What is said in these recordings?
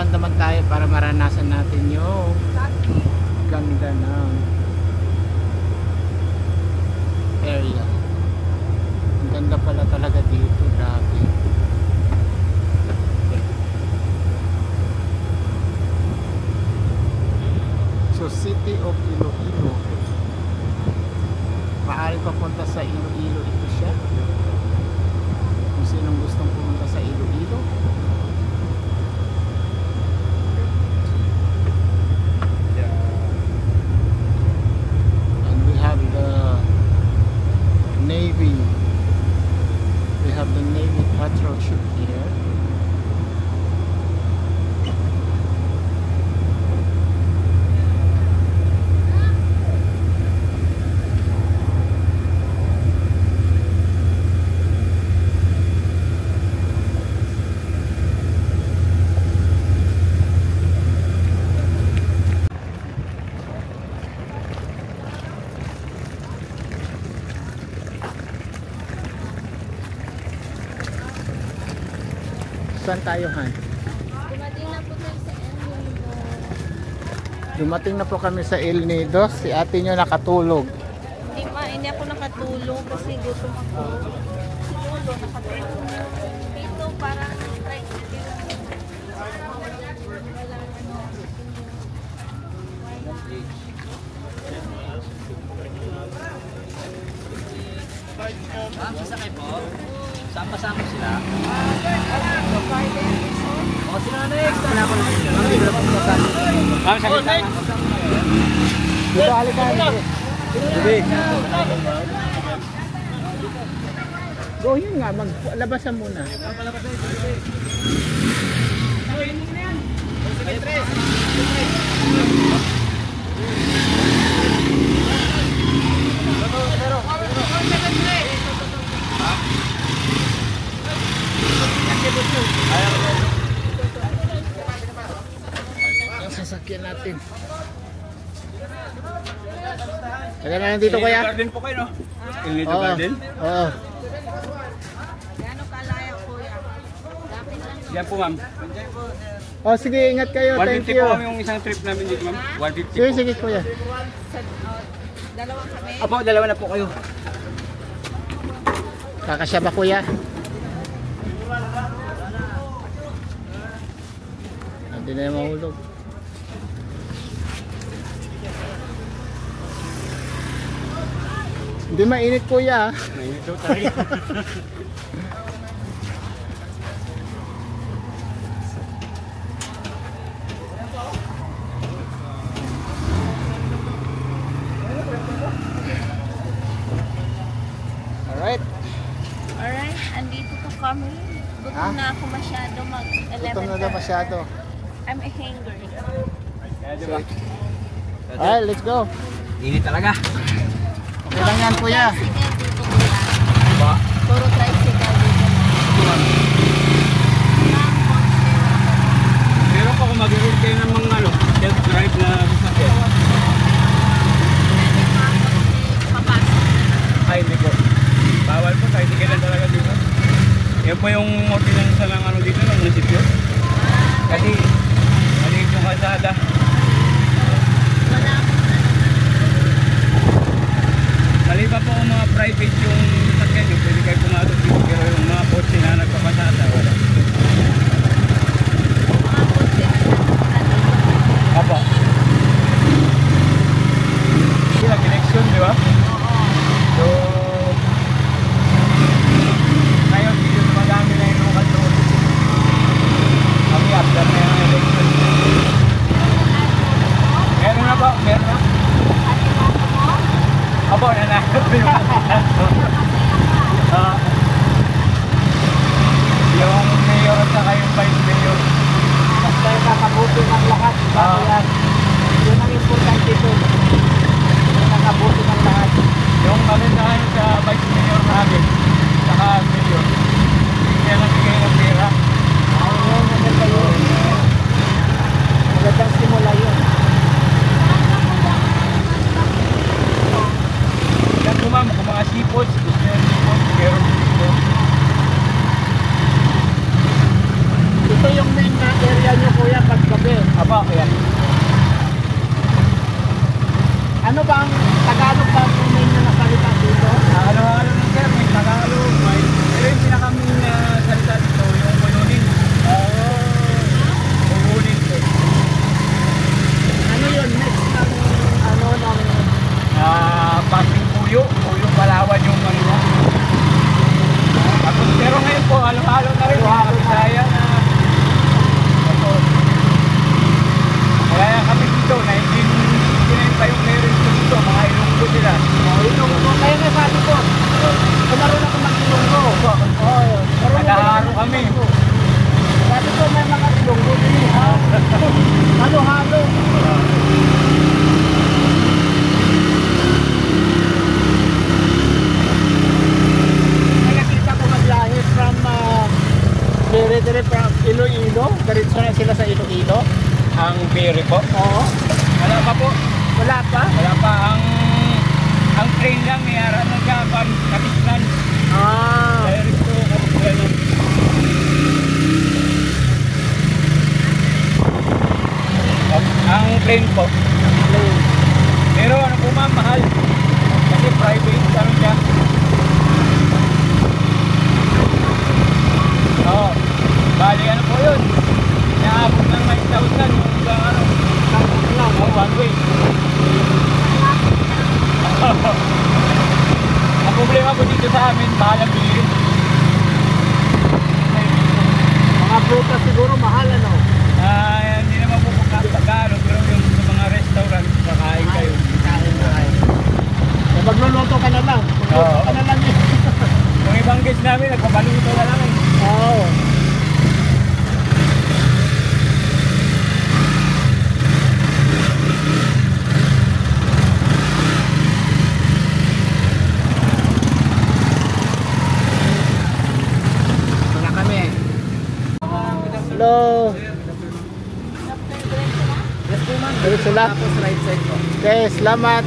damang-daman tayo para maranasan natin yung ganda ng area. Ang ganda pala talaga dito, grabe. So City of Iloilo, maaari papunta sa Iloilo ito siya. Kung sinong gustong pumunta sa Iloilo, and we have the Navy. We have the Navy patrol ship here. Saan tayo, Han? Dumating na po tayo sa El Nido. Dumating na po kami sa El Nido. Si ate nyo nakatulog. Hindi ako nakatulog kasi gutom ako. Dito parang tricycle. Masakay po. Sama-sama sila. O, sila next. Dito, halika. Go, yun nga. Maglabasan muna. Ang sasakyan natin. Taga na lang dito, kuya. Garden po kayo, no? El Nido Garden? Oo. Gano'n kalaya, kuya? Dapit lang. Yan po, ma'am. Oh, sige, ingat kayo. Thank 150 you. po kami yung isang trip namin dito, ma'am. 150 Sige, po. sige, kuya. Dalawa kami. Apo, dalawa na po kayo. Kakasya ba, kuya? Hindi na yung mahulog. Hindi mainit, kuya. Mainit daw tayo. Alright. Alright, andito po kami. Gutom na ako masyado mag-11. Gutom na daw masyado. I'm a hanger. Kaya diba? Alright, let's go. Init talaga. Okay lang yan, kuya. Tricycle dito kuya. Diba? Puro tricycle dito. Pero pa kung mag-road kayo ng mga self-drive na sasakyan. Pwede pa ako papasok na lang. Ay, hindi po. Bawal po, kahit hindi lang talaga dito. Yan po yung ordinansa ng ano dito, ng munisipyo. Kasi, maliit yung kalsada. Wala akong Maliba po kung mga private yung sasakyan nyo, pwede kayo pumasok dito. Pero yung mga kotse na nagpapasada, wala. mga kotse na nagpapasada. Apa? Sila, connection, di ba? So, ngayon dito madami na yung local road. Kami after na yung election. Meron na ba? Meron na? Apo, nanakot ko yung gabi. Aba, ayan. Ano ba ang Tagalog ba ang main na nasalita dito? Halo-halo ng sir, may Tagalog, may... Pero yung pinakaming salita dito, yung Bulunin. Bulunin po. Ano yun? Next ng ano ng Pasing Puyo, Puyo Palawan yung ano niya. Tapos pero ngayon po, halo-halo na rin, mga Bisaya na... Ito. Kaya kami dito, 19 pa yung clearance ko dito, mga Ilonggo sila. Ilonggo. Kaya nga sabi ko, kumaroon ako ng Ilonggo. Nagaharo kami. Sabi ko may mga Ilonggo din. Halo-halo. May nakita ko maglahi from dire from Iloilo. Diretso na sila sa Iloilo. Ang Biri po. Oo. Wala pa po. Wala pa? Wala pa. Ang train lang, may araw na Japan, Kapislan. Direct to Kapislan. Ang train po. Pero ano po ma'am, mahal. Kasi private, ano siya. Oo. Bali, ano po yun? Naabot ng 9,000 yung ano. One way. Ang problema po dito sa amin, mahal ang bilhin. Mga prutas siguro mahal ano? Hindi naman po pagkakagano, pero yung sa mga restaurant, kakain kayo. Kain na kayo. So, magluluto ka na lang. Magluluto ka na lang yun. Yung ibang guest namin, nagpapaluto na lang eh. Oo. Hello. Yes po ma'am. Diretso lang. Tapos right side po. Okay, salamat.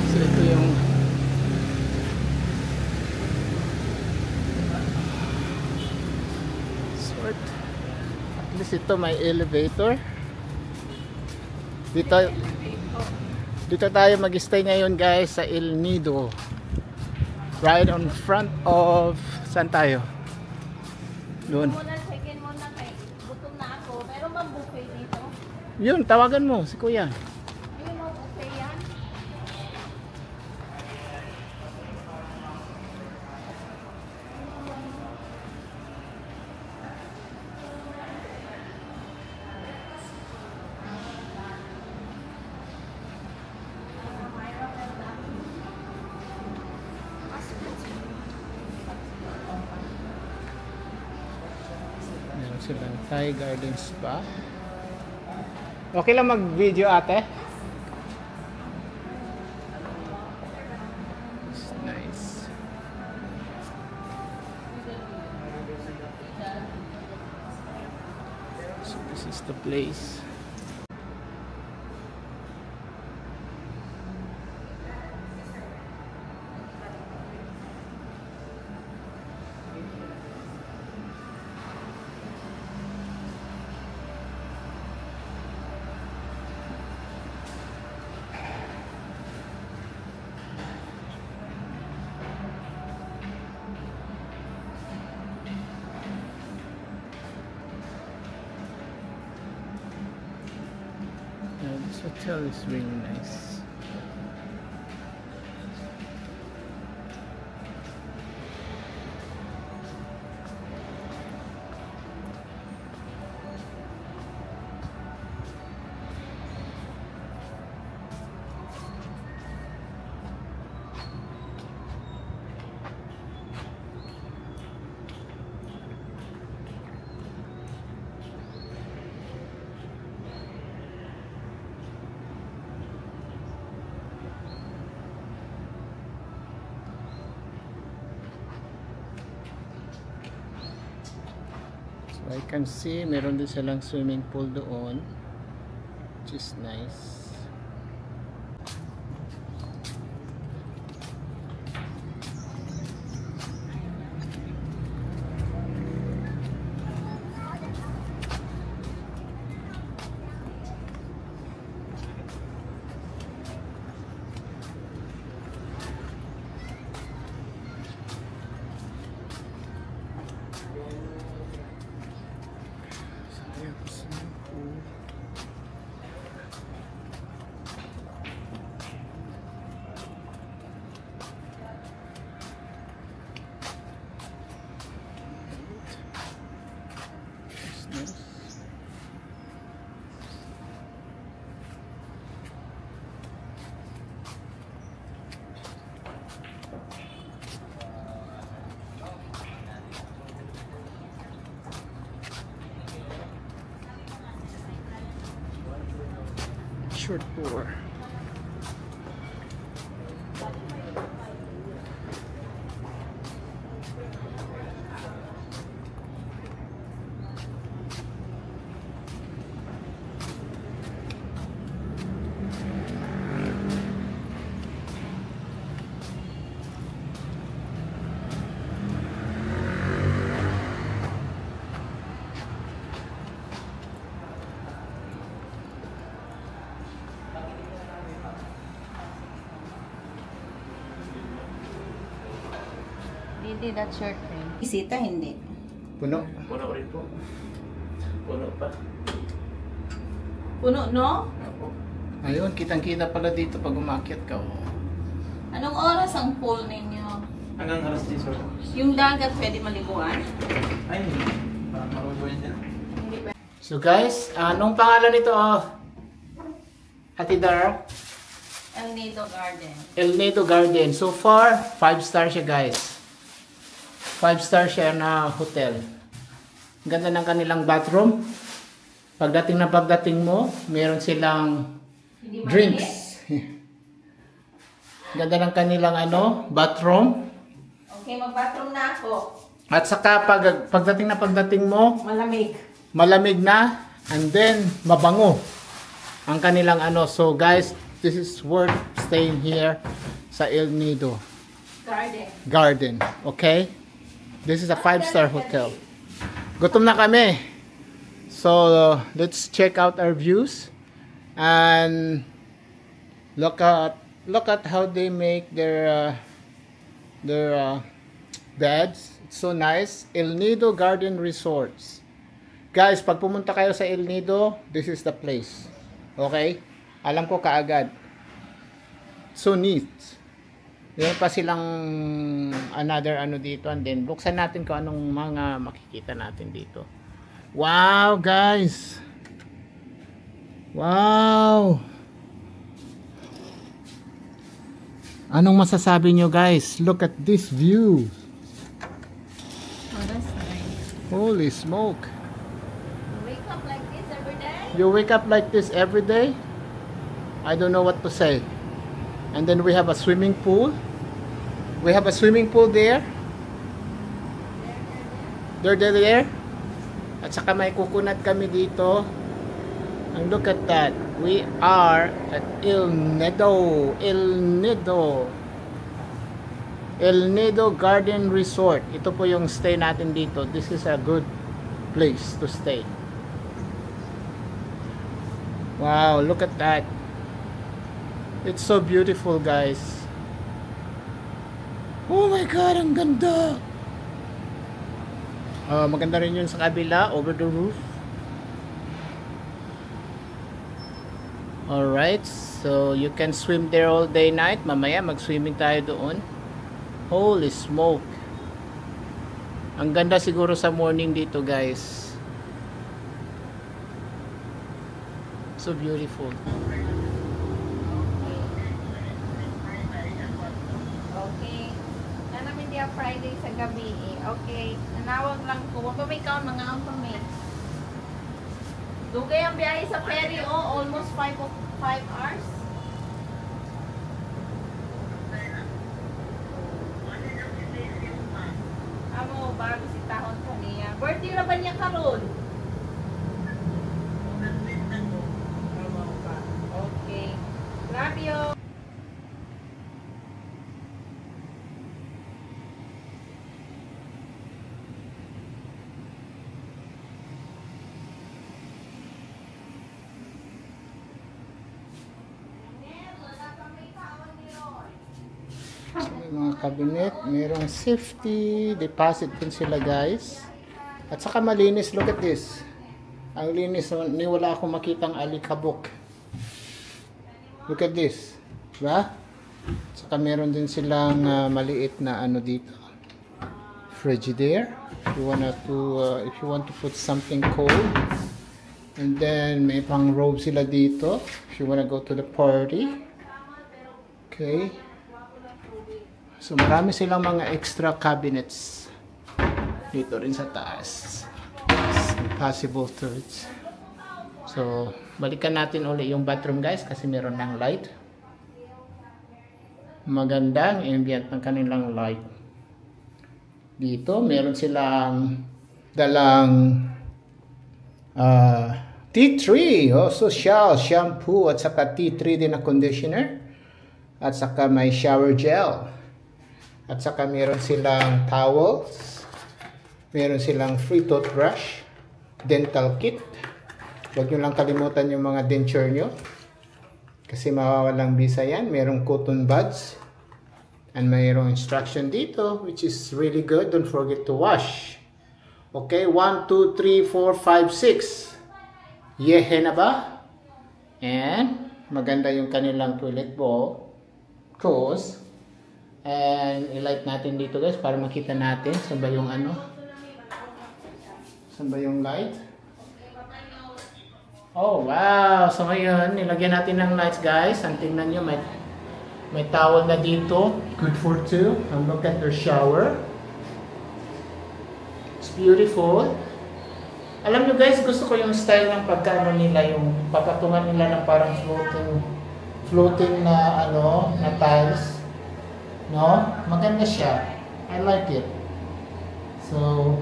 So ito yung sort. At least ito may elevator. Dito tayo mag-stay ngayon guys sa El Nido. Right on front of saan tayo? Doon. Check-in muna kay gutom na ako. Meron bang buffet dito? Yun, tawagan mo si Kuya. Ayun o, buffet yan. Meron silang Thai Garden Spa. Okay lang mag-video ate? It's nice. So this is the place. This hotel is really nice. I can see meron din silang swimming pool doon, which is nice. short tour. Hindi that short rin. Isita, hindi. Puno. Puno rin po. Puno pa. Puno, no? Ayun, kitang-kita pala dito pag umakyat ka. Oh. Anong oras ang pool ninyo? Hanggang alas 10 oras. Yung dagat pwede maliguan? Ay, hindi. Parang marubuhin dyan. Hindi ba? So guys, anong pangalan nito? Ate Dar? El Nido Garden. El Nido Garden. So far, 5-star siya guys. 5-star siya na hotel. Ganda ng kanilang bathroom. Pagdating mo, meron silang Hindi drinks. Ganda ng kanilang bathroom. Okay, mag-bathroom na ako. At saka pagdating mo, Malamig. malamig na, and then mabango ang kanilang So guys, this is worth staying here sa El Nido Garden. Okay? This is a 5-star hotel. Gutom na kami. So let's check out our views and look at how they make their beds. It's so nice. El Nido Garden Resorts. Guys, pag pumunta kayo sa El Nido, this is the place. Okay? Alam ko kaagad. So neat. Meron pa silang another dito, and then buksan natin kung anong mga makikita natin dito. Wow, guys. Wow. Anong masasabi nyo, guys? Look at this view. Oh, that's nice. Holy smoke. Wake up like this every day? You wake up like this every day? I don't know what to say. And then we have a swimming pool. We have a swimming pool there. There. At saka may coconut kami dito. And look at that. We are at El Nido. El Nido Garden Resort. Ito po yung stay natin dito. This is a good place to stay. Wow, look at that. It's so beautiful, guys. Oh my God, ang ganda. Maganda rin yun sa kabila, over the roof. Alright, so you can swim there all day night. Mamaya mag-swimming tayo doon. Holy smoke. Ang ganda siguro sa morning dito, guys. So beautiful. Okay. Namin dia Friday sa gabi eh. Okay. Nanawag lang ko. Kung pa may kaon, mga ang pamay. Dugay ang biyahe sa ferry, almost 5 hours. Amo, bago si tahon pa niya. Birthday na ba niya karon? Okay. Love you. Mga cabinet, merong safety deposit din sila, guys. At saka malinis. Look at this. Ang linis. Ni wala akong makitang alikabok. Look at this. Diba? At saka meron din silang maliit na dito. Frigidaire. If you want to put something cold. And then may pang robe sila dito. If you wanna go to the party. Okay. So marami silang mga extra cabinets dito rin sa taas. It's impossible to reach. So Balikan natin uli yung bathroom guys kasi meron ng light. Magandang ambient ng kanilang light. Dito meron silang dalang tea tree, social shampoo at saka tea tree din na conditioner. At saka may shower gel. At saka meron silang towels. Meron silang free toothbrush. Dental kit. Huwag nyo lang kalimutan yung mga denture nyo. Kasi mawawalang bisa yan. Merong cotton buds. And mayroong instruction dito, which is really good. Don't forget to wash. Okay, 1, 2, 3, 4, 5, 6. Yehe na ba? And maganda yung kanilang toilet bowl. Close. And i-light natin dito guys para makita natin saan ba yung ano. Saan ba yung light? Oh wow! So ngayon, nilagyan natin ng lights guys. Ang tingnan nyo, may towel na dito. Good for two. And look at their shower. It's beautiful. Alam nyo guys, gusto ko yung style ng pagkano nila, yung papatungan nila ng parang floating na ano, na tiles. No? Maganda siya. I like it. So,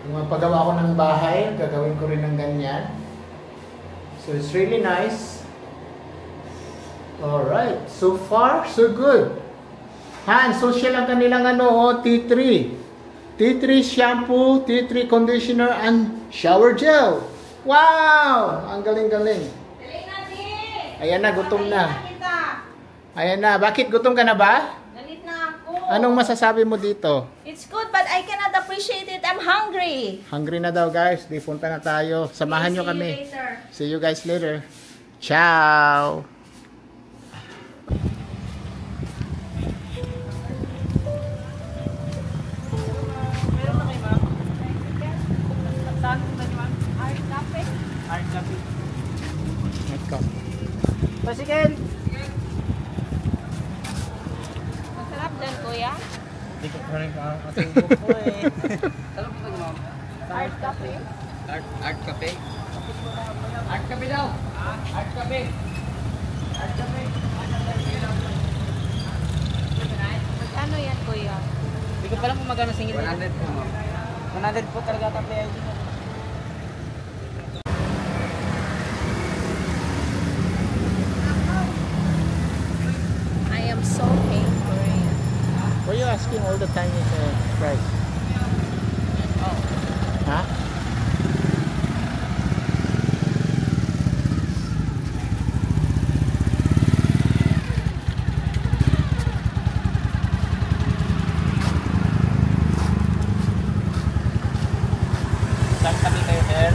kung magpagawa ko ng bahay, gagawin ko rin ng ganyan. So, it's really nice. Alright. So far, so good. Ha, and social ang kanilang ano, tea tree. Tea tree shampoo, tea tree conditioner, and shower gel. Wow! Ang galing-galing. Ayan na, gutom na. Ayan na. Bakit gutom ka na ba? Galit na ako. Anong masasabi mo dito? It's good but I cannot appreciate it. I'm hungry. Hungry na daw guys. Di punta na tayo. Samahan nyo kami. See you later. See you guys later. Ciao! Meron na kayo ma'am? Saan ba niyo ma'am? Art Cafe? Art Cafe. Let's go. Pasikin! Masarap dyan kuya. Hindi ko pa rin kasing buko eh. Saan po tayo ma'am? Art Cafe? Art Cafe? Art Cafe daw! Art Cafe! Art Cafe! Magkano yan kuya? Hindi ko pa lang kung magkano singit. 100 po ma'am. 100 po talaga Cafe ID. I am so hungry. Why are you asking all the time is price? Oh. Ha? Saan kami kayo sir?